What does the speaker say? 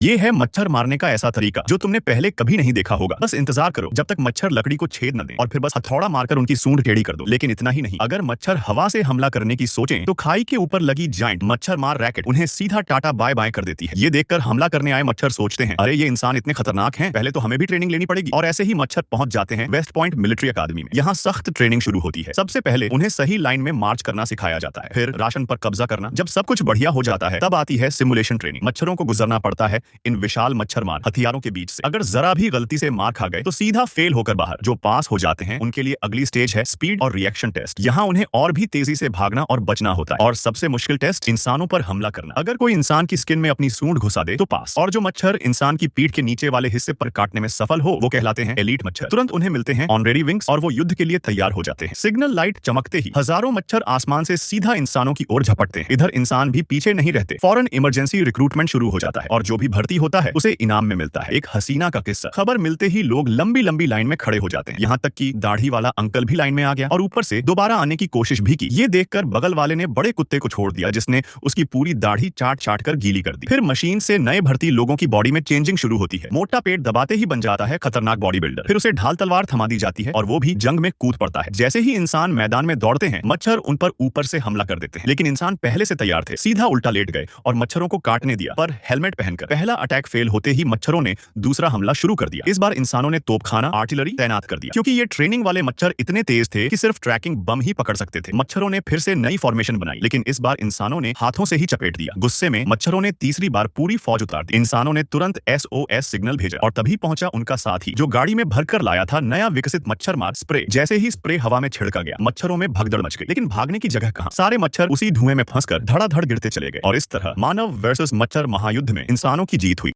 ये है मच्छर मारने का ऐसा तरीका जो तुमने पहले कभी नहीं देखा होगा। बस इंतजार करो जब तक मच्छर लकड़ी को छेद न दें और फिर बस हथौड़ा मारकर उनकी सूंड टेढ़ी कर दो। लेकिन इतना ही नहीं, अगर मच्छर हवा से हमला करने की सोचें तो खाई के ऊपर लगी जाइंट मच्छर मार रैकेट उन्हें सीधा टाटा बाय बाय कर देती है। ये देखकर हमला करने आए मच्छर सोचते हैं, अरे ये इंसान इतने खतरनाक हैं, पहले तो हमें भी ट्रेनिंग लेनी पड़ेगी। और ऐसे ही मच्छर पहुंच जाते हैं वेस्ट पॉइंट मिलिट्री अकादमी में। यहाँ सख्त ट्रेनिंग शुरू होती है। सबसे पहले उन्हें सही लाइन में मार्च करना सिखाया जाता है, फिर राशन पर कब्जा करना। जब सब कुछ बढ़िया हो जाता है तब आती है सिमुलेशन ट्रेनिंग। मच्छरों को गुजरना पड़ता है इन विशाल मच्छर मार हथियारों के बीच से। अगर जरा भी गलती से मार खा गए तो सीधा फेल होकर बाहर। जो पास हो जाते हैं उनके लिए अगली स्टेज है स्पीड और रिएक्शन टेस्ट। यहाँ उन्हें और भी तेजी से भागना और बचना होता है। और सबसे मुश्किल टेस्ट, इंसानों पर हमला करना। अगर कोई इंसान की स्किन में अपनी सूंड घुसा दे तो पास। और जो मच्छर इंसान की पीठ के नीचे वाले हिस्से पर काटने में सफल हो वो कहलाते हैं एलीट मच्छर। तुरंत उन्हें मिलते हैं ऑनरेरी विंग्स और वो युद्ध के लिए तैयार हो जाते हैं। सिग्नल लाइट चमकते ही हजारों मच्छर आसमान से सीधा इंसानों की ओर झपटते हैं। इधर इंसान भी पीछे नहीं रहते, फौरन इमरजेंसी रिक्रूटमेंट शुरू हो जाता है और जो भी भर्ती होता है उसे इनाम में मिलता है। एक हसीना का किस्सा। खबर मिलते ही लोग लंबी लंबी लाइन में खड़े हो जाते हैं। यहाँ तक कि दाढ़ी वाला अंकल भी लाइन में आ गया और ऊपर से दोबारा आने की कोशिश भी की। ये देखकर बगल वाले ने बड़े कुत्ते को छोड़ दिया जिसने उसकी पूरी दाढ़ी चाट चाट कर गीली कर दी। फिर मशीन से नए भर्ती लोगों की बॉडी में चेंजिंग शुरू होती है। मोटा पेट दबाते ही बन जाता है खतरनाक बॉडी बिल्डर। फिर उसे ढाल तलवार थमा दी जाती है और वो भी जंग में कूद पड़ता है। जैसे ही इंसान मैदान में दौड़ते हैं मच्छर उन पर ऊपर से हमला कर देते हैं। लेकिन इंसान पहले से तैयार थे, सीधा उल्टा लेट गए और मच्छरों को काटने दिया। पर हेलमेट पहनकर। पहला अटैक फेल होते ही मच्छरों ने दूसरा हमला शुरू कर दिया। इस बार इंसानों ने तोपखाना आर्टिलरी तैनात कर दिया क्योंकि ये ट्रेनिंग वाले मच्छर इतने तेज थे कि सिर्फ ट्रैकिंग बम ही पकड़ सकते थे। मच्छरों ने फिर से नई फॉर्मेशन बनाई, लेकिन इस बार इंसानों ने हाथों से ही चपेट दिया। गुस्से में मच्छरों ने तीसरी बार पूरी फौज उतार दी। इंसानों ने तुरंत SOS सिग्नल भेजा और तभी पहुंचा उनका साथी जो गाड़ी में भरकर लाया था नया विकसित मच्छर मार स्प्रे। जैसे ही स्प्रे हवा में छिड़का गया मच्छरों में भगदड़ मच गई, लेकिन भागने की जगह कहां। सारे मच्छर उसी धुएं में फंसकर धड़ाधड़ गिरते चले गए और इस तरह मानव वर्सेस मच्छर महायुद्ध में इंसानों की जीत हुई।